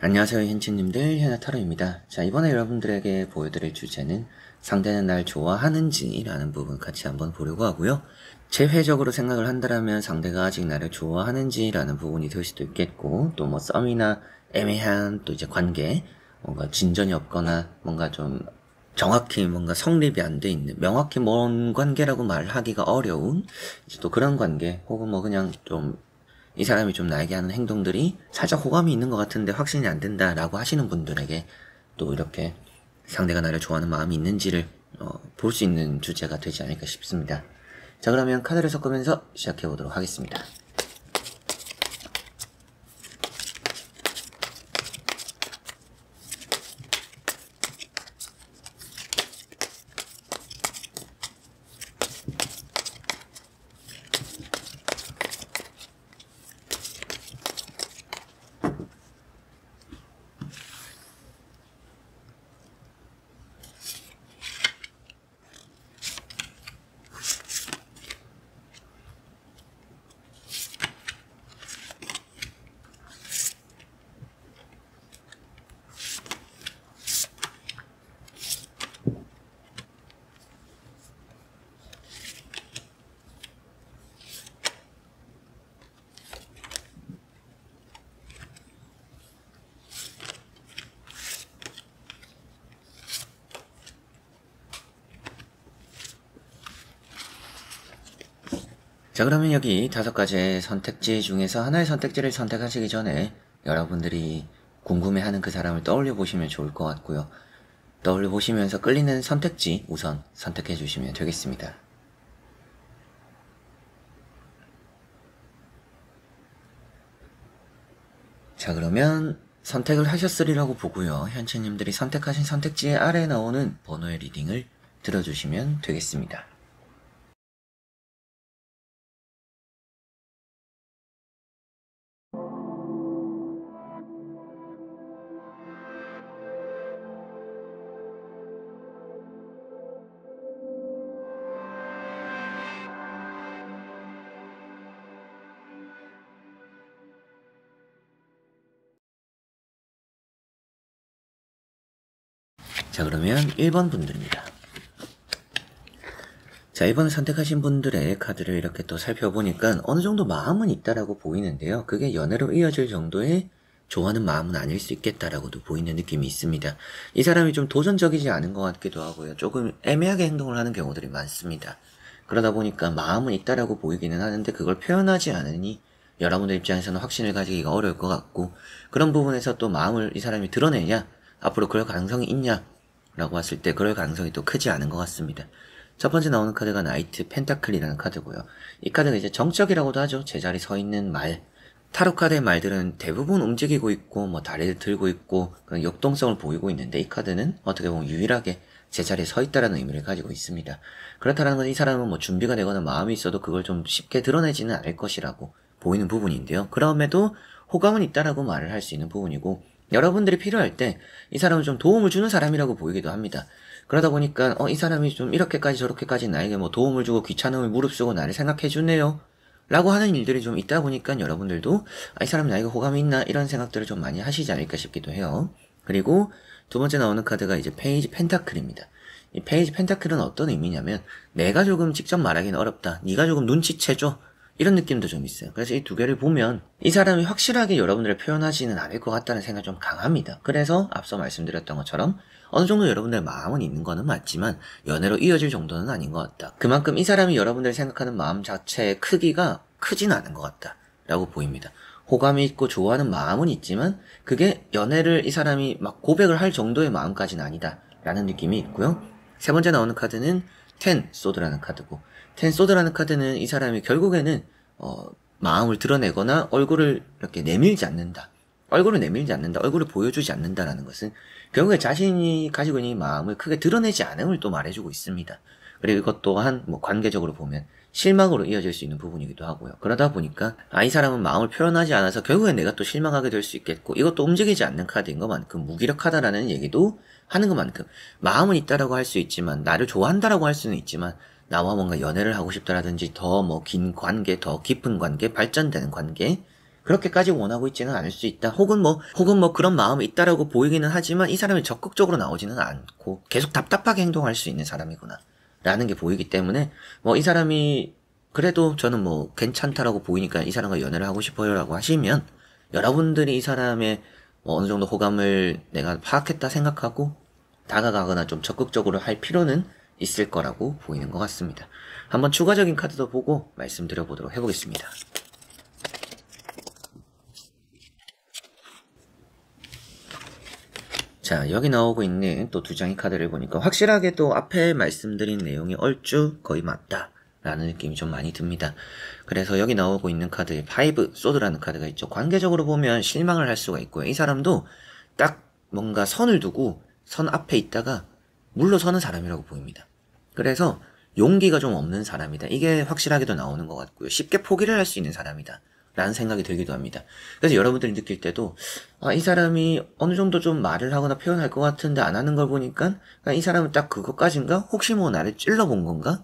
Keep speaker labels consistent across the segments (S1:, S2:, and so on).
S1: 안녕하세요 현치님들, 현아타로입니다. 자, 이번에 여러분들에게 보여드릴 주제는 상대는 날 좋아하는지 라는 부분 같이 한번 보려고 하고요. 제회적으로 생각을 한다면 상대가 아직 나를 좋아하는지 라는 부분이 될 수도 있겠고, 또 뭐 썸이나 애매한 또 이제 관계, 뭔가 진전이 없거나 뭔가 좀 정확히 뭔가 성립이 안 돼 있는, 명확히 뭔 관계라고 말하기가 어려운 이제 또 그런 관계, 혹은 뭐 그냥 좀 이 사람이 좀 나에게 하는 행동들이 살짝 호감이 있는 것 같은데 확신이 안 된다라고 하시는 분들에게 또 이렇게 상대가 나를 좋아하는 마음이 있는지를 볼 수 있는 주제가 되지 않을까 싶습니다. 자, 그러면 카드를 섞으면서 시작해 보도록 하겠습니다. 자, 그러면 여기 5가지의 선택지 중에서 하나의 선택지를 선택하시기 전에 여러분들이 궁금해하는 그 사람을 떠올려 보시면 좋을 것 같고요. 떠올려 보시면서 끌리는 선택지 우선 선택해 주시면 되겠습니다. 자, 그러면 선택을 하셨으리라고 보고요. 현채님들이 선택하신 선택지의 아래에 나오는 번호의 리딩을 들어주시면 되겠습니다. 자, 그러면 1번 분들입니다. 자, 이번에 선택하신 분들의 카드를 이렇게 또 살펴보니까 어느 정도 마음은 있다라고 보이는데요. 그게 연애로 이어질 정도의 좋아하는 마음은 아닐 수 있겠다라고도 보이는 느낌이 있습니다. 이 사람이 좀 도전적이지 않은 것 같기도 하고요. 조금 애매하게 행동을 하는 경우들이 많습니다. 그러다 보니까 마음은 있다라고 보이기는 하는데 그걸 표현하지 않으니 여러분들 입장에서는 확신을 가지기가 어려울 것 같고, 그런 부분에서 또 마음을 이 사람이 드러내냐, 앞으로 그럴 가능성이 있냐 라고 했을 때 그럴 가능성이 또 크지 않은 것 같습니다. 첫 번째 나오는 카드가 나이트 펜타클이라는 카드고요. 이 카드가 이제 정적이라고도 하죠. 제자리 서 있는 말. 타로 카드의 말들은 대부분 움직이고 있고 뭐 다리를 들고 있고 그런 역동성을 보이고 있는데, 이 카드는 어떻게 보면 유일하게 제자리에 서 있다라는 의미를 가지고 있습니다. 그렇다는 건 이 사람은 뭐 준비가 되거나 마음이 있어도 그걸 좀 쉽게 드러내지는 않을 것이라고 보이는 부분인데요. 그럼에도 호감은 있다라고 말을 할 수 있는 부분이고, 여러분들이 필요할 때 이 사람은 좀 도움을 주는 사람이라고 보이기도 합니다. 그러다 보니까 이 사람이 좀 이렇게까지 저렇게까지 나에게 뭐 도움을 주고 귀찮음을 무릅쓰고 나를 생각해주네요 라고 하는 일들이 좀 있다 보니까 여러분들도 이 사람이 나에게 호감이 있나 이런 생각들을 좀 많이 하시지 않을까 싶기도 해요. 그리고 두 번째 나오는 카드가 이제 페이지 펜타클입니다. 이 페이지 펜타클은 어떤 의미냐면, 내가 조금 직접 말하기는 어렵다, 네가 조금 눈치채줘, 이런 느낌도 좀 있어요. 그래서 이 두 개를 보면 이 사람이 확실하게 여러분들을 표현하지는 않을 것 같다는 생각이 좀 강합니다. 그래서 앞서 말씀드렸던 것처럼 어느 정도 여러분들의 마음은 있는 거는 맞지만 연애로 이어질 정도는 아닌 것 같다. 그만큼 이 사람이 여러분들이 생각하는 마음 자체의 크기가 크진 않은 것 같다 라고 보입니다. 호감이 있고 좋아하는 마음은 있지만 그게 연애를 이 사람이 막 고백을 할 정도의 마음까지는 아니다 라는 느낌이 있고요. 세 번째 나오는 카드는 텐 소드라는 카드고, 텐 소드라는 카드는 이 사람이 결국에는 마음을 드러내거나 얼굴을 이렇게 내밀지 않는다, 얼굴을 보여주지 않는다라는 것은 결국에 자신이 가지고 있는 이 마음을 크게 드러내지 않음을 또 말해주고 있습니다. 그리고 이것 또한 뭐 관계적으로 보면 실망으로 이어질 수 있는 부분이기도 하고요. 그러다 보니까 이 사람은 마음을 표현하지 않아서 결국엔 내가 또 실망하게 될 수 있겠고, 이것도 움직이지 않는 카드인 것만큼 무기력하다라는 얘기도 하는 것만큼 마음은 있다라고 할 수 있지만, 나를 좋아한다라고 할 수는 있지만 나와 뭔가 연애를 하고 싶다라든지 더 뭐 긴 관계, 더 깊은 관계, 발전되는 관계, 그렇게까지 원하고 있지는 않을 수 있다. 혹은 뭐 그런 마음이 있다라고 보이기는 하지만 이 사람이 적극적으로 나오지는 않고 계속 답답하게 행동할 수 있는 사람이구나 라는 게 보이기 때문에 뭐 이 사람이 그래도 저는 뭐 괜찮다라고 보이니까 이 사람과 연애를 하고 싶어요 라고 하시면 여러분들이 이 사람의 뭐 어느 정도 호감을 내가 파악했다 생각하고 다가가거나 좀 적극적으로 할 필요는 있을 거라고 보이는 것 같습니다. 한번 추가적인 카드도 보고 말씀드려보도록 해보겠습니다. 자, 여기 나오고 있는 또 두 장의 카드를 보니까 확실하게 또 앞에 말씀드린 내용이 얼추 거의 맞다 라는 느낌이 좀 많이 듭니다. 그래서 여기 나오고 있는 카드에 5 소드라는 카드가 있죠. 관계적으로 보면 실망을 할 수가 있고요. 이 사람도 딱 뭔가 선을 두고 선 앞에 있다가 물러서는 사람이라고 보입니다. 그래서 용기가 좀 없는 사람이다. 이게 확실하게도 나오는 것 같고요. 쉽게 포기를 할 수 있는 사람이다 라는 생각이 들기도 합니다. 그래서 여러분들이 느낄 때도 이 사람이 어느 정도 좀 말을 하거나 표현할 것 같은데 안 하는 걸 보니까 이 사람은 딱 그것까지인가? 혹시 뭐 나를 찔러본 건가?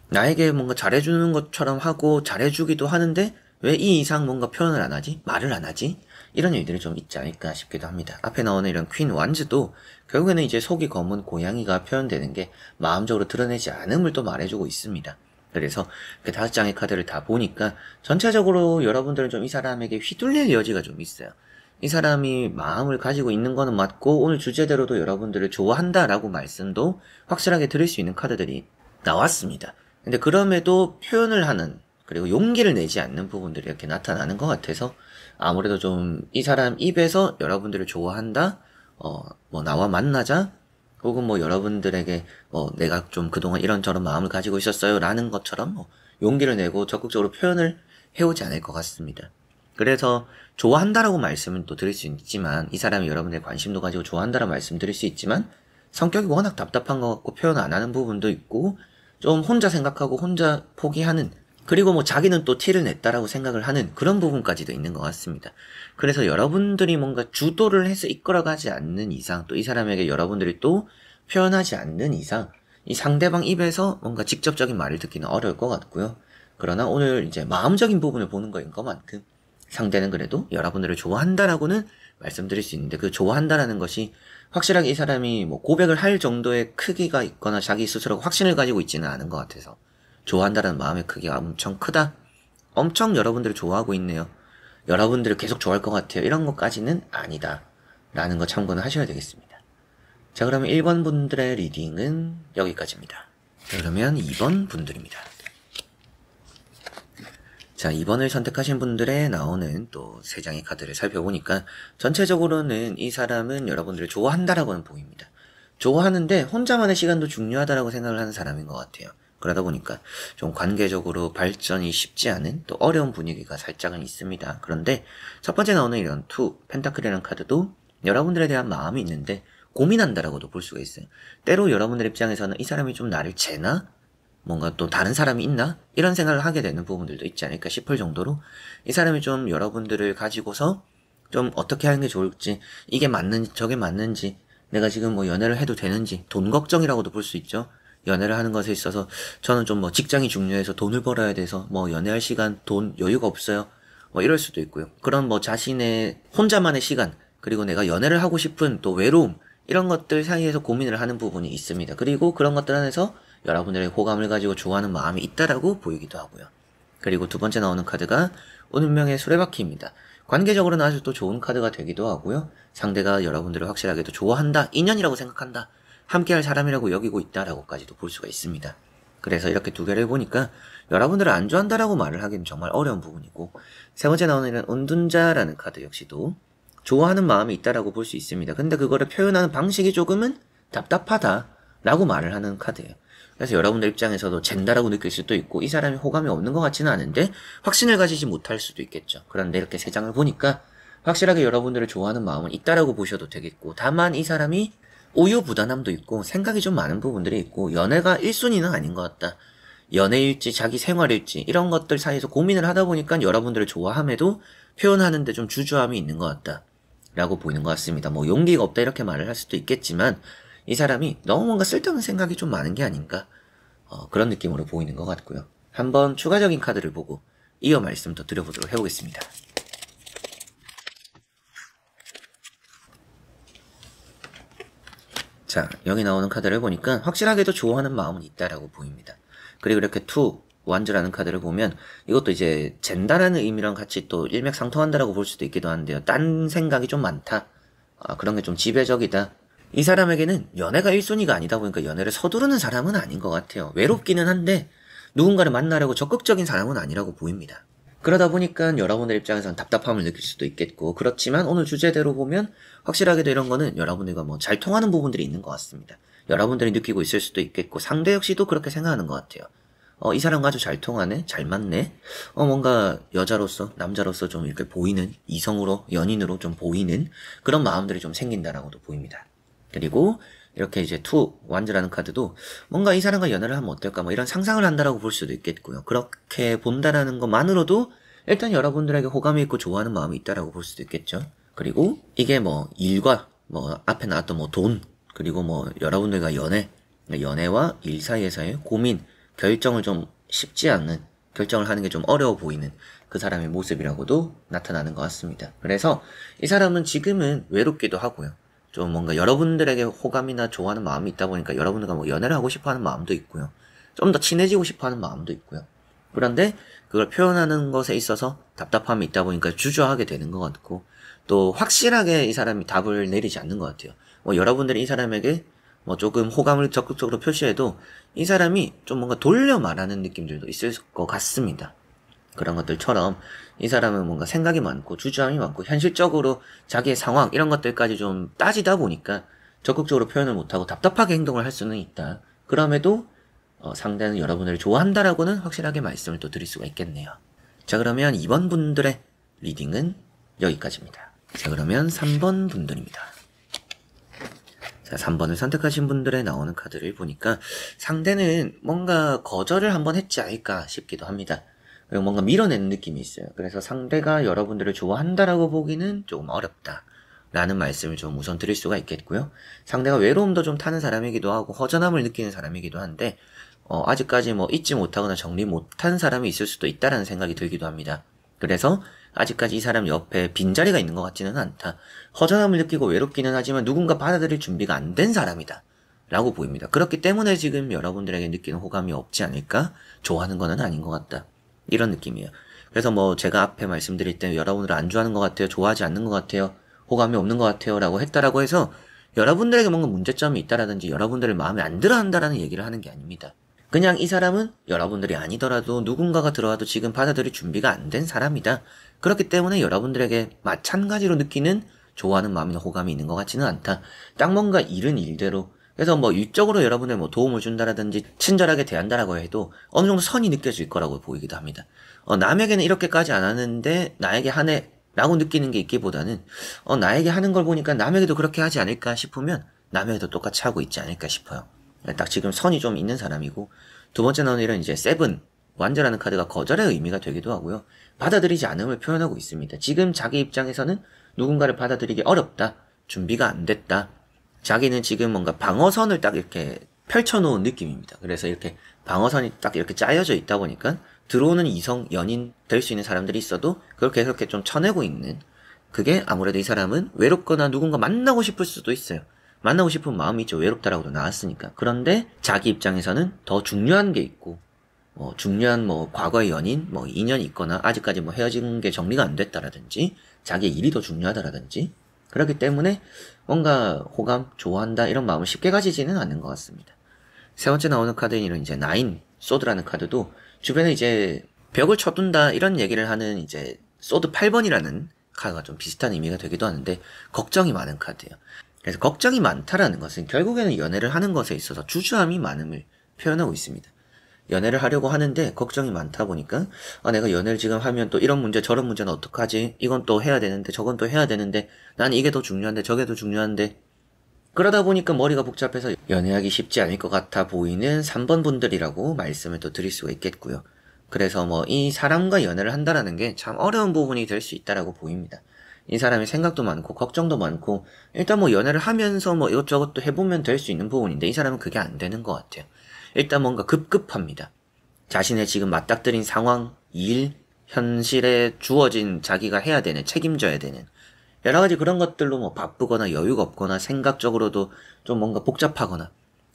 S1: 나에게 뭔가 잘해주는 것처럼 하고 잘해주기도 하는데 왜 이 이상 뭔가 표현을 안 하지? 말을 안 하지? 이런 일들이 좀 있지 않을까 싶기도 합니다. 앞에 나오는 이런 퀸 완즈도 결국에는 이제 속이 검은 고양이가 표현되는 게 마음적으로 드러내지 않음을 또 말해주고 있습니다. 그래서 그 5장의 카드를 다 보니까 전체적으로 여러분들은 좀 이 사람에게 휘둘릴 여지가 좀 있어요. 이 사람이 마음을 가지고 있는 거는 맞고 오늘 주제대로도 여러분들을 좋아한다라고 말씀도 확실하게 들을 수 있는 카드들이 나왔습니다. 근데 그럼에도 표현을 하는 그리고 용기를 내지 않는 부분들이 이렇게 나타나는 것 같아서 아무래도 좀 이 사람 입에서 여러분들을 좋아한다, 뭐 나와 만나자, 혹은 뭐 여러분들에게 내가 좀 그동안 이런저런 마음을 가지고 있었어요 라는 것처럼 용기를 내고 적극적으로 표현을 해오지 않을 것 같습니다. 그래서 좋아한다라고 말씀은 또 드릴 수 있지만 이 사람이 여러분들의 관심도 가지고 좋아한다라고 말씀 드릴 수 있지만 성격이 워낙 답답한 것 같고 표현 안 하는 부분도 있고 좀 혼자 생각하고 혼자 포기하는 그리고 뭐 자기는 또 티를 냈다라고 생각을 하는 그런 부분까지도 있는 것 같습니다. 그래서 여러분들이 뭔가 주도를 해서 이끌어가지 않는 이상 또 이 사람에게 여러분들이 또 표현하지 않는 이상 이 상대방 입에서 뭔가 직접적인 말을 듣기는 어려울 것 같고요. 그러나 오늘 이제 마음적인 부분을 보는 거인 것만큼 상대는 그래도 여러분들을 좋아한다라고는 말씀드릴 수 있는데 그 좋아한다라는 것이 확실하게 이 사람이 뭐 고백을 할 정도의 크기가 있거나 자기 스스로 확신을 가지고 있지는 않은 것 같아서 좋아한다는 마음의 크기가 엄청 크다? 엄청 여러분들을 좋아하고 있네요. 여러분들을 계속 좋아할 것 같아요. 이런 것까지는 아니다. 라는 거 참고는 하셔야 되겠습니다. 자, 그러면 1번 분들의 리딩은 여기까지입니다. 자, 그러면 2번 분들입니다. 자, 2번을 선택하신 분들의 나오는 또 3장의 카드를 살펴보니까 전체적으로는 이 사람은 여러분들을 좋아한다라고는 보입니다. 좋아하는데 혼자만의 시간도 중요하다라고 생각을 하는 사람인 것 같아요. 그러다 보니까 좀 관계적으로 발전이 쉽지 않은 또 어려운 분위기가 살짝은 있습니다. 그런데 첫 번째 나오는 이런 2, 펜타클이라는 카드도 여러분들에 대한 마음이 있는데 고민한다라고도 볼 수가 있어요. 때로 여러분들 입장에서는 이 사람이 좀 나를 재나? 뭔가 또 다른 사람이 있나? 이런 생각을 하게 되는 부분들도 있지 않을까 싶을 정도로 이 사람이 좀 여러분들을 가지고서 좀 어떻게 하는 게 좋을지 이게 맞는지 저게 맞는지 내가 지금 뭐 연애를 해도 되는지 돈 걱정이라고도 볼 수 있죠. 연애를 하는 것에 있어서 저는 좀 뭐 직장이 중요해서 돈을 벌어야 돼서 뭐 연애할 시간, 돈 여유가 없어요. 뭐 이럴 수도 있고요. 그런 뭐 자신의 혼자만의 시간 그리고 내가 연애를 하고 싶은 또 외로움 이런 것들 사이에서 고민을 하는 부분이 있습니다. 그리고 그런 것들 안에서 여러분들의 호감을 가지고 좋아하는 마음이 있다라고 보이기도 하고요. 그리고 두 번째 나오는 카드가 운명의 수레바퀴입니다. 관계적으로는 아주 또 좋은 카드가 되기도 하고요. 상대가 여러분들을 확실하게도 좋아한다, 인연이라고 생각한다, 함께할 사람이라고 여기고 있다라고까지도 볼 수가 있습니다. 그래서 이렇게 두 개를 보니까 여러분들을 안 좋아한다라고 말을 하기는 정말 어려운 부분이고 세 번째 나오는 이런 은둔자라는 카드 역시도 좋아하는 마음이 있다라고 볼 수 있습니다. 근데 그거를 표현하는 방식이 조금은 답답하다라고 말을 하는 카드예요. 그래서 여러분들 입장에서도 젠다라고 느낄 수도 있고 이 사람이 호감이 없는 것 같지는 않은데 확신을 가지지 못할 수도 있겠죠. 그런데 이렇게 세 장을 보니까 확실하게 여러분들을 좋아하는 마음은 있다라고 보셔도 되겠고 다만 이 사람이 우유부단함도 있고 생각이 좀 많은 부분들이 있고 연애가 1순위는 아닌 것 같다. 연애일지 자기 생활일지 이런 것들 사이에서 고민을 하다 보니까 여러분들을 좋아함에도 표현하는데 좀 주저함이 있는 것 같다 라고 보이는 것 같습니다. 뭐 용기가 없다 이렇게 말을 할 수도 있겠지만 이 사람이 너무 뭔가 쓸데없는 생각이 좀 많은 게 아닌가 그런 느낌으로 보이는 것 같고요. 한번 추가적인 카드를 보고 이어 말씀 더 드려보도록 해보겠습니다. 자, 여기 나오는 카드를 보니까 확실하게도 좋아하는 마음은 있다라고 보입니다. 그리고 이렇게 투 완즈라는 카드를 보면 이것도 이제 젠다라는 의미랑 같이 또 일맥상통한다라고 볼 수도 있기도 한데요. 딴 생각이 좀 많다. 그런 게 좀 지배적이다. 이 사람에게는 연애가 1순위가 아니다 보니까 연애를 서두르는 사람은 아닌 것 같아요. 외롭기는 한데 누군가를 만나려고 적극적인 사람은 아니라고 보입니다. 그러다 보니까 여러분들 입장에서는 답답함을 느낄 수도 있겠고, 그렇지만 오늘 주제대로 보면 확실하게도 이런 거는 여러분들과 뭐 잘 통하는 부분들이 있는 것 같습니다. 여러분들이 느끼고 있을 수도 있겠고 상대 역시도 그렇게 생각하는 것 같아요. 이 사람과 아주 잘 통하네, 잘 맞네, 뭔가 여자로서 남자로서 좀 이렇게 보이는, 이성으로 연인으로 좀 보이는 그런 마음들이 좀 생긴다라고도 보입니다. 그리고 이렇게 이제 투 완즈라는 카드도 뭔가 이 사람과 연애를 하면 어떨까 뭐 이런 상상을 한다라고 볼 수도 있겠고요. 그렇게 본다라는 것만으로도 일단 여러분들에게 호감이 있고 좋아하는 마음이 있다라고 볼 수도 있겠죠. 그리고 이게 뭐 일과 뭐 앞에 나왔던 뭐 돈, 그리고 뭐 여러분들과 연애와 일 사이에서의 고민, 결정을 좀 쉽지 않는, 결정을 하는 게 좀 어려워 보이는 그 사람의 모습이라고도 나타나는 것 같습니다. 그래서 이 사람은 지금은 외롭기도 하고요. 좀 뭔가 여러분들에게 호감이나 좋아하는 마음이 있다 보니까 여러분들과 뭐 연애를 하고 싶어 하는 마음도 있고요. 좀 더 친해지고 싶어 하는 마음도 있고요. 그런데 그걸 표현하는 것에 있어서 답답함이 있다 보니까 주저하게 되는 것 같고, 또 확실하게 이 사람이 답을 내리지 않는 것 같아요. 뭐 여러분들이 이 사람에게 뭐 조금 호감을 적극적으로 표시해도 이 사람이 좀 뭔가 돌려 말하는 느낌들도 있을 것 같습니다. 그런 것들처럼 이 사람은 뭔가 생각이 많고 주저함이 많고 현실적으로 자기의 상황 이런 것들까지 좀 따지다 보니까 적극적으로 표현을 못하고 답답하게 행동을 할 수는 있다. 그럼에도 상대는 여러분을 좋아한다라고는 확실하게 말씀을 또 드릴 수가 있겠네요. 자, 그러면 2번 분들의 리딩은 여기까지입니다. 자, 그러면 3번 분들입니다. 자, 3번을 선택하신 분들의 나오는 카드를 보니까 상대는 뭔가 거절을 한번 했지 않을까 싶기도 합니다. 그리고 뭔가 밀어내는 느낌이 있어요. 그래서 상대가 여러분들을 좋아한다라고 보기는 조금 어렵다 라는 말씀을 좀 우선 드릴 수가 있겠고요. 상대가 외로움도 좀 타는 사람이기도 하고 허전함을 느끼는 사람이기도 한데 아직까지 뭐 잊지 못하거나 정리 못한 사람이 있을 수도 있다라는 생각이 들기도 합니다. 그래서 아직까지 이 사람 옆에 빈자리가 있는 것 같지는 않다. 허전함을 느끼고 외롭기는 하지만 누군가 받아들일 준비가 안 된 사람이다 라고 보입니다. 그렇기 때문에 지금 여러분들에게 느끼는 호감이 없지 않을까? 좋아하는 건 아닌 것 같다. 이런 느낌이에요. 그래서 뭐 제가 앞에 말씀드릴 때 여러분들을 안 좋아하는 것 같아요, 좋아하지 않는 것 같아요, 호감이 없는 것 같아요 라고 했다라고 해서 여러분들에게 뭔가 문제점이 있다라든지 여러분들을 마음에 안 들어 한다라는 얘기를 하는 게 아닙니다. 그냥 이 사람은 여러분들이 아니더라도 누군가가 들어와도 지금 받아들일 준비가 안 된 사람이다. 그렇기 때문에 여러분들에게 마찬가지로 느끼는 좋아하는 마음이나 호감이 있는 것 같지는 않다. 딱 뭔가 일은 일대로, 그래서 뭐 일적으로 여러분의 뭐 도움을 준다라든지 친절하게 대한다라고 해도 어느 정도 선이 느껴질 거라고 보이기도 합니다. 남에게는 이렇게까지 안 하는데 나에게 하네 라고 느끼는 게 있기보다는 나에게 하는 걸 보니까 남에게도 그렇게 하지 않을까 싶으면 남에게도 똑같이 하고 있지 않을까 싶어요. 딱 지금 선이 좀 있는 사람이고, 두 번째 나오는 일은 이제 세븐 완전라는 카드가 거절의 의미가 되기도 하고요. 받아들이지 않음을 표현하고 있습니다. 지금 자기 입장에서는 누군가를 받아들이기 어렵다, 준비가 안 됐다, 자기는 지금 뭔가 방어선을 딱 이렇게 펼쳐놓은 느낌입니다. 그래서 이렇게 방어선이 딱 이렇게 짜여져 있다 보니까 들어오는 이성, 연인 될 수 있는 사람들이 있어도 그걸 계속 이렇게 좀 쳐내고 있는, 그게 아무래도 이 사람은 외롭거나 누군가 만나고 싶을 수도 있어요. 만나고 싶은 마음이 있죠. 외롭다라고도 나왔으니까. 그런데 자기 입장에서는 더 중요한 게 있고, 중요한 과거의 연인, 인연이 있거나 아직까지 헤어진 게 정리가 안 됐다라든지 자기의 일이 더 중요하다라든지, 그렇기 때문에 뭔가 호감, 좋아한다 이런 마음을 쉽게 가지지는 않는 것 같습니다. 세 번째 나오는 카드는 이제 나인 소드라는 카드도 주변에 이제 벽을 쳐둔다 이런 얘기를 하는 이제 소드 8번이라는 카드가 좀 비슷한 의미가 되기도 하는데, 걱정이 많은 카드예요. 그래서 걱정이 많다라는 것은 결국에는 연애를 하는 것에 있어서 주저함이 많음을 표현하고 있습니다. 연애를 하려고 하는데 걱정이 많다 보니까 내가 연애를 지금 하면 또 이런 문제 저런 문제는 어떡하지, 이건 또 해야 되는데 저건 또 해야 되는데 난 이게 더 중요한데 저게 더 중요한데, 그러다 보니까 머리가 복잡해서 연애하기 쉽지 않을 것 같아 보이는 3번 분들이라고 말씀을 또 드릴 수가 있겠고요. 그래서 이 사람과 연애를 한다라는 게 참 어려운 부분이 될 수 있다라고 보입니다. 이 사람이 생각도 많고 걱정도 많고, 일단 연애를 하면서 이것저것 또 해보면 될 수 있는 부분인데 이 사람은 그게 안 되는 것 같아요. 일단 뭔가 급급합니다. 자신의 지금 맞닥뜨린 상황, 일, 현실에 주어진 자기가 해야 되는, 책임져야 되는 여러 가지 그런 것들로 뭐 바쁘거나 여유가 없거나 생각적으로도 좀 뭔가 복잡하거나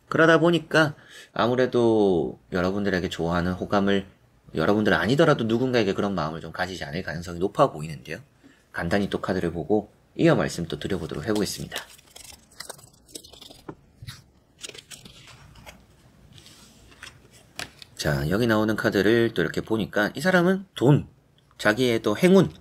S1: 그러다 보니까 아무래도 여러분들에게 좋아하는 호감을 여러분들 아니더라도 누군가에게 그런 마음을 좀 가지지 않을 가능성이 높아 보이는데요. 간단히 또 카드를 보고 이어 말씀 또 드려보도록 해보겠습니다. 자, 여기 나오는 카드를 또 이렇게 보니까 이 사람은 돈, 자기의 또 행운,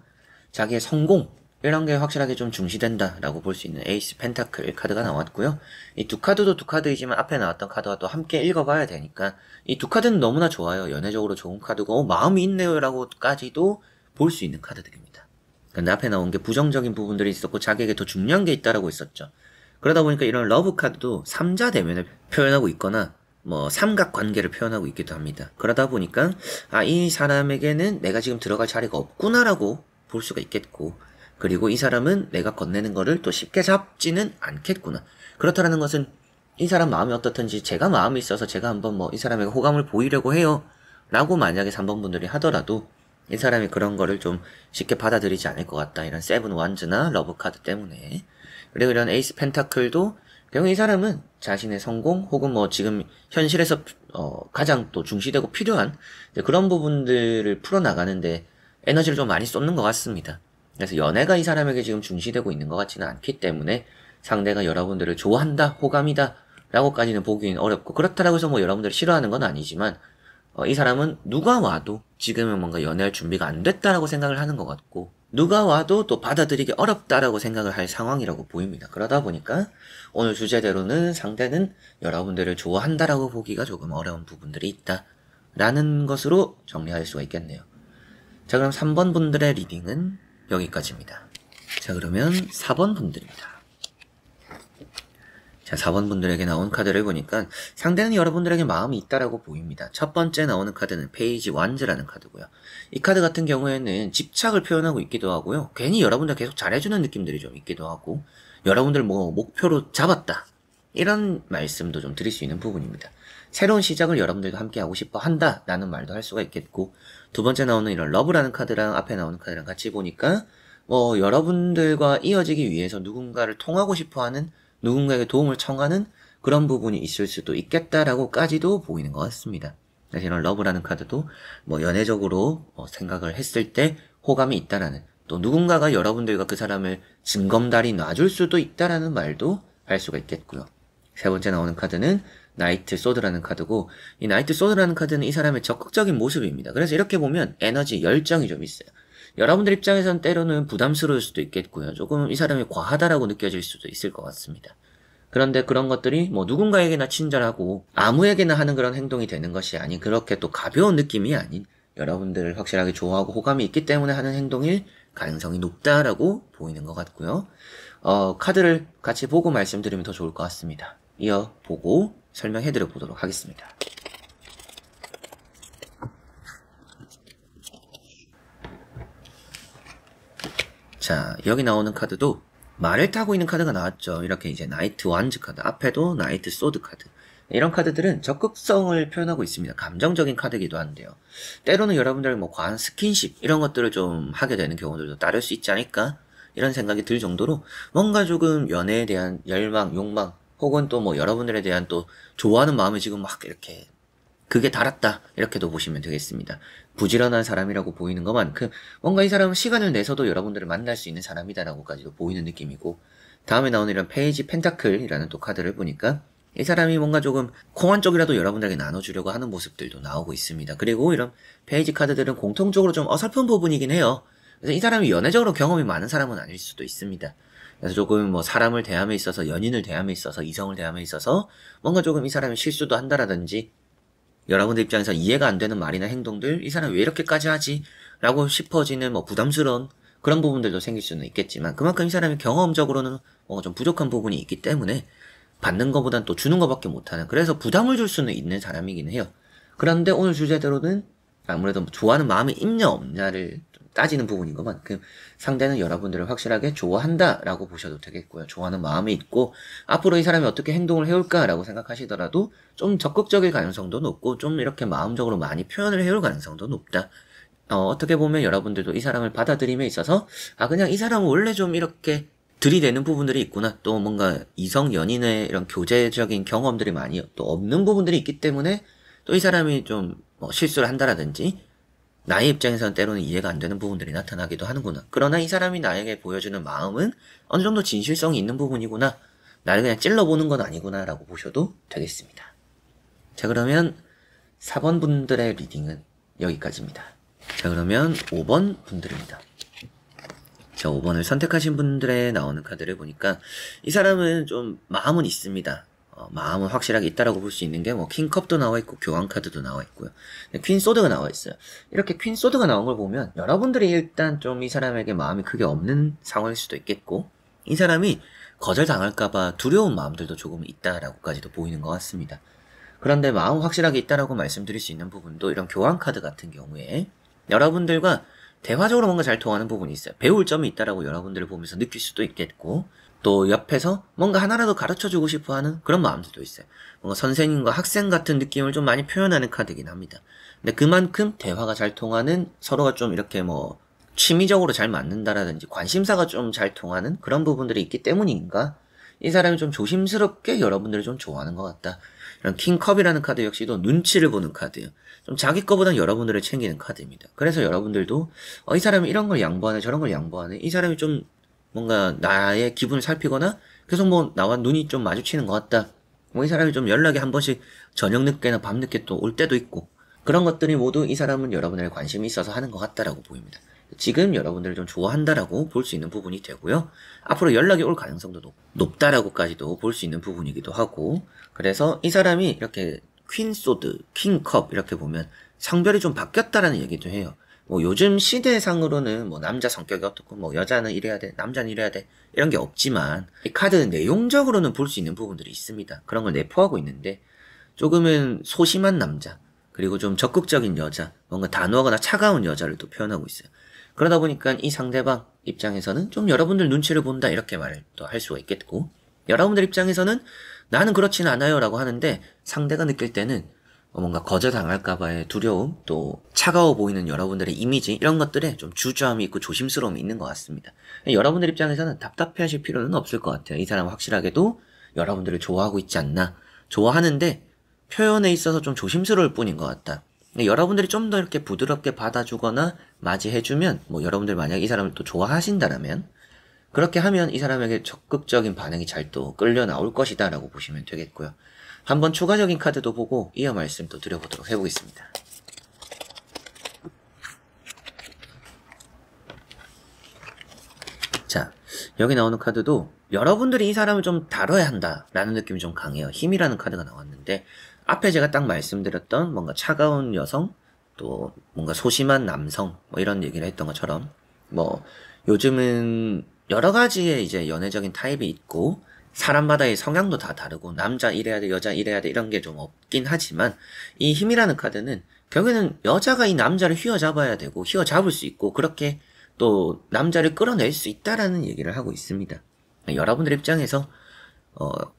S1: 자기의 성공 이런 게 확실하게 좀 중시된다라고 볼 수 있는 에이스 펜타클 카드가 나왔고요. 이 두 카드도 두 카드이지만 앞에 나왔던 카드와 또 함께 읽어봐야 되니까 이 두 카드는 너무나 좋아요. 연애적으로 좋은 카드고 마음이 있네요 라고까지도 볼 수 있는 카드들입니다. 근데 앞에 나온 게 부정적인 부분들이 있었고 자기에게 더 중요한 게 있다라고 있었죠. 그러다 보니까 이런 러브 카드도 3자 대면을 표현하고 있거나 뭐 삼각관계를 표현하고 있기도 합니다. 그러다 보니까 이 사람에게는 내가 지금 들어갈 자리가 없구나라고 볼 수가 있겠고 그리고 이 사람은 내가 건네는 거를 또 쉽게 잡지는 않겠구나. 그렇다는 것은 이 사람 마음이 어떻든지 제가 마음이 있어서 제가 한번 뭐 이 사람에게 호감을 보이려고 해요 라고 만약에 3번 분들이 하더라도 이 사람이 그런 거를 좀 쉽게 받아들이지 않을 것 같다. 이런 세븐 완즈나 러브 카드 때문에. 그리고 이런 에이스 펜타클도 결국 이 사람은 자신의 성공 혹은 뭐 지금 현실에서 가장 또 중시되고 필요한 그런 부분들을 풀어나가는데 에너지를 좀 많이 쏟는 것 같습니다. 그래서 연애가 이 사람에게 지금 중시되고 있는 것 같지는 않기 때문에 상대가 여러분들을 좋아한다, 호감이다 라고까지는 보기는 어렵고 그렇다고 해서 뭐 여러분들을 싫어하는 건 아니지만 이 사람은 누가 와도 지금은 뭔가 연애할 준비가 안 됐다라고 생각을 하는 것 같고 누가 와도 또 받아들이기 어렵다라고 생각을 할 상황이라고 보입니다. 그러다 보니까 오늘 주제대로는 상대는 여러분들을 좋아한다라고 보기가 조금 어려운 부분들이 있다라는 것으로 정리할 수가 있겠네요. 자, 그럼 3번 분들의 리딩은 여기까지입니다. 자, 그러면 4번 분들입니다. 자, 4번 분들에게 나온 카드를 보니까 상대는 여러분들에게 마음이 있다라고 보입니다. 첫 번째 나오는 카드는 페이지 완즈라는 카드고요. 이 카드 같은 경우에는 집착을 표현하고 있기도 하고요. 괜히 여러분들 계속 잘해주는 느낌들이 좀 있기도 하고 여러분들 뭐 목표로 잡았다. 이런 말씀도 좀 드릴 수 있는 부분입니다. 새로운 시작을 여러분들과 함께 하고 싶어 한다 라는 말도 할 수가 있겠고 두 번째 나오는 이런 러브라는 카드랑 앞에 나오는 카드랑 같이 보니까 뭐 여러분들과 이어지기 위해서 누군가를 통하고 싶어 하는 누군가에게 도움을 청하는 그런 부분이 있을 수도 있겠다라고까지도 보이는 것 같습니다. 그래서 이런 러브라는 카드도 뭐 연애적으로 생각을 했을 때 호감이 있다라는 또 누군가가 여러분들과 그 사람을 징검다리 놔줄 수도 있다라는 말도 할 수가 있겠고요. 세 번째 나오는 카드는 나이트 소드라는 카드고 이 나이트 소드라는 카드는 이 사람의 적극적인 모습입니다. 그래서 이렇게 보면 에너지, 열정이 좀 있어요. 여러분들 입장에선 때로는 부담스러울 수도 있겠고요. 조금 이 사람이 과하다라고 느껴질 수도 있을 것 같습니다. 그런데 그런 것들이 뭐 누군가에게나 친절하고 아무에게나 하는 그런 행동이 되는 것이 아닌 그렇게 또 가벼운 느낌이 아닌 여러분들을 확실하게 좋아하고 호감이 있기 때문에 하는 행동일 가능성이 높다라고 보이는 것 같고요. 카드를 같이 보고 말씀드리면 더 좋을 것 같습니다. 이어 보고 설명해드려 보도록 하겠습니다. 자, 여기 나오는 카드도 말을 타고 있는 카드가 나왔죠. 이렇게 이제 나이트 완즈 카드, 앞에도 나이트 소드 카드. 이런 카드들은 적극성을 표현하고 있습니다. 감정적인 카드이기도 한데요. 때로는 여러분들 뭐 과한 스킨십 이런 것들을 좀 하게 되는 경우들도 따를 수 있지 않을까? 이런 생각이 들 정도로 뭔가 조금 연애에 대한 열망, 욕망 혹은 또 뭐 여러분들에 대한 또 좋아하는 마음이 지금 막 이렇게 그게 달았다 이렇게도 보시면 되겠습니다. 부지런한 사람이라고 보이는 것만큼 뭔가 이 사람은 시간을 내서도 여러분들을 만날 수 있는 사람이다라고까지도 보이는 느낌이고 다음에 나오는 이런 페이지 펜타클이라는 또 카드를 보니까 이 사람이 뭔가 조금 콩한 쪽이라도 여러분들에게 나눠주려고 하는 모습들도 나오고 있습니다. 그리고 이런 페이지 카드들은 공통적으로 좀 어설픈 부분이긴 해요. 그래서 이 사람이 연애적으로 경험이 많은 사람은 아닐 수도 있습니다. 그래서 조금 뭐 사람을 대함에 있어서 연인을 대함에 있어서 이성을 대함에 있어서 뭔가 조금 이 사람이 실수도 한다라든지 여러분들 입장에서 이해가 안 되는 말이나 행동들 이 사람 왜 이렇게까지 하지? 라고 싶어지는 뭐 부담스러운 그런 부분들도 생길 수는 있겠지만 그만큼 이 사람이 경험적으로는 뭔가 좀 부족한 부분이 있기 때문에 받는 것보단 또 주는 것밖에 못하는 그래서 부담을 줄 수는 있는 사람이긴 해요. 그런데 오늘 주제대로는 아무래도 좋아하는 마음이 있냐 없냐를 따지는 부분인 것만큼 상대는 여러분들을 확실하게 좋아한다라고 보셔도 되겠고요. 좋아하는 마음이 있고 앞으로 이 사람이 어떻게 행동을 해올까라고 생각하시더라도 좀 적극적일 가능성도 높고 좀 이렇게 마음적으로 많이 표현을 해올 가능성도 높다. 어떻게 보면 여러분들도 이 사람을 받아들임에 있어서 그냥 이 사람은 원래 좀 이렇게 들이대는 부분들이 있구나. 또 뭔가 이성 연인의 이런 교제적인 경험들이 많이 또 없는 부분들이 있기 때문에 또 이 사람이 좀 실수를 한다라든지 나의 입장에서는 때로는 이해가 안 되는 부분들이 나타나기도 하는구나. 그러나 이 사람이 나에게 보여주는 마음은 어느 정도 진실성이 있는 부분이구나. 나를 그냥 찔러보는 건 아니구나 라고 보셔도 되겠습니다. 자, 그러면 4번 분들의 리딩은 여기까지입니다. 자, 그러면 5번 분들입니다. 자, 5번을 선택하신 분들의 나오는 카드를 보니까 이 사람은 좀 마음은 있습니다. 마음은 확실하게 있다라고 볼 수 있는 게 킹컵도 나와 있고 교황 카드도 나와 있고요. 퀸 소드가 나와 있어요. 이렇게 퀸 소드가 나온 걸 보면 여러분들이 일단 좀 이 사람에게 마음이 크게 없는 상황일 수도 있겠고 이 사람이 거절당할까봐 두려운 마음들도 조금 있다라고까지도 보이는 것 같습니다. 그런데 마음 확실하게 있다라고 말씀드릴 수 있는 부분도 이런 교황 카드 같은 경우에 여러분들과 대화적으로 뭔가 잘 통하는 부분이 있어요. 배울 점이 있다라고 여러분들을 보면서 느낄 수도 있겠고 또 옆에서 뭔가 하나라도 가르쳐주고 싶어하는 그런 마음들도 있어요. 뭔가 선생님과 학생 같은 느낌을 좀 많이 표현하는 카드이긴 합니다. 근데 그만큼 대화가 잘 통하는 서로가 좀 이렇게 취미적으로 잘 맞는다라든지 관심사가 좀 잘 통하는 그런 부분들이 있기 때문인가 이 사람이 좀 조심스럽게 여러분들을 좀 좋아하는 것 같다. 이런 킹컵이라는 카드 역시도 눈치를 보는 카드예요. 좀 자기 거보단 여러분들을 챙기는 카드입니다. 그래서 여러분들도 이 사람이 이런 걸 양보하네 저런 걸 양보하네 이 사람이 좀 뭔가 나의 기분을 살피거나 계속 나와 눈이 좀 마주치는 것 같다. 이 사람이 좀 연락이 한 번씩 저녁 늦게나 밤 늦게 또 올 때도 있고 그런 것들이 모두 이 사람은 여러분에게 관심이 있어서 하는 것 같다라고 보입니다. 지금 여러분들을 좀 좋아한다라고 볼 수 있는 부분이 되고요. 앞으로 연락이 올 가능성도 높다라고까지도 볼 수 있는 부분이기도 하고 그래서 이 사람이 이렇게 퀸 소드, 킹컵 이렇게 보면 성별이 좀 바뀌었다라는 얘기도 해요. 요즘 시대상으로는 남자 성격이 어떻고 여자는 이래야 돼 남자는 이래야 돼 이런 게 없지만 이 카드 내용적으로는 볼 수 있는 부분들이 있습니다. 그런 걸 내포하고 있는데 조금은 소심한 남자 그리고 좀 적극적인 여자 뭔가 단호하거나 차가운 여자를 또 표현하고 있어요. 그러다 보니까 이 상대방 입장에서는 좀 여러분들 눈치를 본다 이렇게 말을 또 할 수가 있겠고 여러분들 입장에서는 나는 그렇진 않아요 라고 하는데 상대가 느낄 때는 뭔가 거절당할까봐의 두려움, 또 차가워 보이는 여러분들의 이미지 이런 것들에 좀 주저함이 있고 조심스러움이 있는 것 같습니다. 여러분들 입장에서는 답답해하실 필요는 없을 것 같아요. 이 사람은 확실하게도 여러분들을 좋아하고 있지 않나. 좋아하는데 표현에 있어서 좀 조심스러울 뿐인 것 같다. 여러분들이 좀 더 이렇게 부드럽게 받아주거나 맞이해주면 여러분들 만약 이 사람을 또 좋아하신다라면 그렇게 하면 이 사람에게 적극적인 반응이 잘 또 끌려 나올 것이다 라고 보시면 되겠고요. 한번 추가적인 카드도 보고 이어 말씀 또 드려보도록 해보겠습니다. 자, 여기 나오는 카드도 여러분들이 이 사람을 좀 다뤄야 한다 라는 느낌이 좀 강해요. 힘이라는 카드가 나왔는데 앞에 제가 딱 말씀드렸던 뭔가 차가운 여성 또 뭔가 소심한 남성 이런 얘기를 했던 것처럼 요즘은 여러 가지의 이제 연애적인 타입이 있고 사람마다의 성향도 다 다르고 남자 이래야 돼 여자 이래야 돼 이런 게 좀 없긴 하지만 이 힘이라는 카드는 결국에는 여자가 이 남자를 휘어잡아야 되고 휘어잡을 수 있고 그렇게 또 남자를 끌어낼 수 있다라는 얘기를 하고 있습니다. 여러분들 입장에서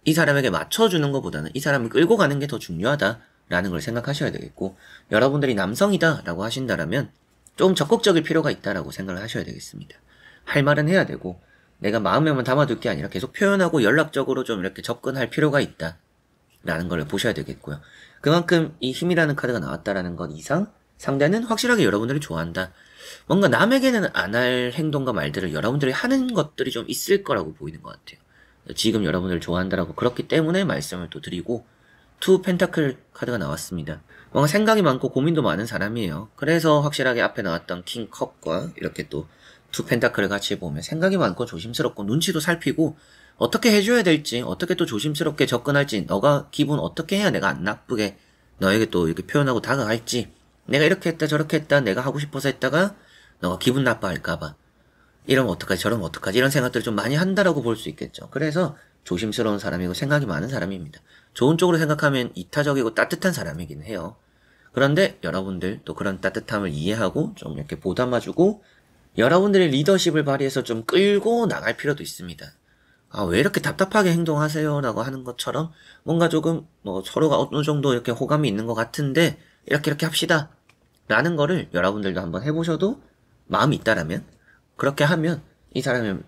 S1: 이 사람에게 맞춰주는 것보다는 이 사람을 끌고 가는 게 더 중요하다라는 걸 생각하셔야 되겠고 여러분들이 남성이다 라고 하신다라면 좀 적극적일 필요가 있다라고 생각을 하셔야 되겠습니다. 할 말은 해야 되고 내가 마음에만 담아둘 게 아니라 계속 표현하고 연락적으로 좀 이렇게 접근할 필요가 있다 라는 걸 보셔야 되겠고요. 그만큼 이 힘이라는 카드가 나왔다라는 것 이상 상대는 확실하게 여러분들을 좋아한다. 뭔가 남에게는 안 할 행동과 말들을 여러분들이 하는 것들이 좀 있을 거라고 보이는 것 같아요. 지금 여러분들을 좋아한다라고 그렇기 때문에 말씀을 또 드리고 투 펜타클 카드가 나왔습니다. 뭔가 생각이 많고 고민도 많은 사람이에요. 그래서 확실하게 앞에 나왔던 킹컵과 이렇게 또 투 펜타클을 같이 보면 생각이 많고 조심스럽고 눈치도 살피고 어떻게 해줘야 될지 어떻게 또 조심스럽게 접근할지 너가 기분 어떻게 해야 내가 안 나쁘게 너에게 또 이렇게 표현하고 다가갈지 내가 이렇게 했다 저렇게 했다 내가 하고 싶어서 했다가 너가 기분 나빠할까봐 이러면 어떡하지 저러면 어떡하지 이런 생각들을 좀 많이 한다라고 볼 수 있겠죠. 그래서 조심스러운 사람이고 생각이 많은 사람입니다. 좋은 쪽으로 생각하면 이타적이고 따뜻한 사람이긴 해요. 그런데 여러분들 또 그런 따뜻함을 이해하고 좀 이렇게 보담아주고 여러분들의 리더십을 발휘해서 좀 끌고 나갈 필요도 있습니다. 왜 이렇게 답답하게 행동하세요? 라고 하는 것처럼 뭔가 조금 서로가 어느 정도 이렇게 호감이 있는 것 같은데 이렇게 합시다. 라는 거를 여러분들도 한번 해보셔도 마음이 있다라면, 그렇게 하면 이 사람이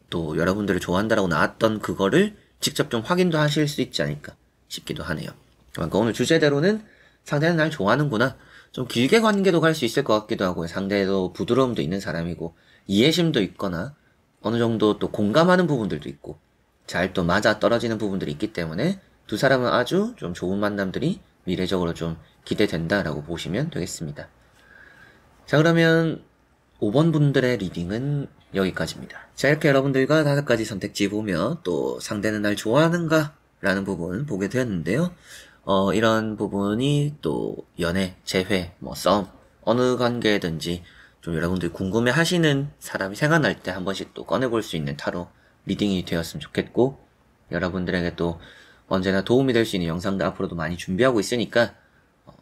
S1: 또 여러분들을 좋아한다라고 나왔던 그거를 직접 좀 확인도 하실 수 있지 않을까 싶기도 하네요. 그러니까 오늘 주제대로는 상대는 날 좋아하는구나. 좀 길게 관계도 갈 수 있을 것 같기도 하고요. 상대도 부드러움도 있는 사람이고, 이해심도 있거나, 어느 정도 또 공감하는 부분들도 있고, 잘 또 맞아 떨어지는 부분들이 있기 때문에 두 사람은 아주 좀 좋은 만남들이 미래적으로 좀 기대된다라고 보시면 되겠습니다. 자, 그러면 5번 분들의 리딩은 여기까지입니다. 자, 이렇게 여러분들과 5가지 선택지 보며 또 상대는 날 좋아하는가? 라는 부분 보게 되었는데요. 이런 부분이 또 연애, 재회, 썸, 어느 관계든지 좀 여러분들이 궁금해 하시는 사람이 생각날 때 한 번씩 또 꺼내볼 수 있는 타로 리딩이 되었으면 좋겠고, 여러분들에게 또 언제나 도움이 될 수 있는 영상도 앞으로도 많이 준비하고 있으니까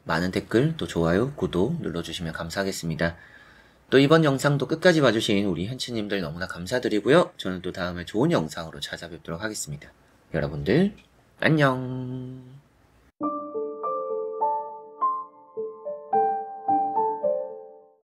S1: 많은 댓글, 또 좋아요, 구독 눌러주시면 감사하겠습니다. 또 이번 영상도 끝까지 봐주신 우리 현치님들 너무나 감사드리고요. 저는 또 다음에 좋은 영상으로 찾아뵙도록 하겠습니다. 여러분들 안녕.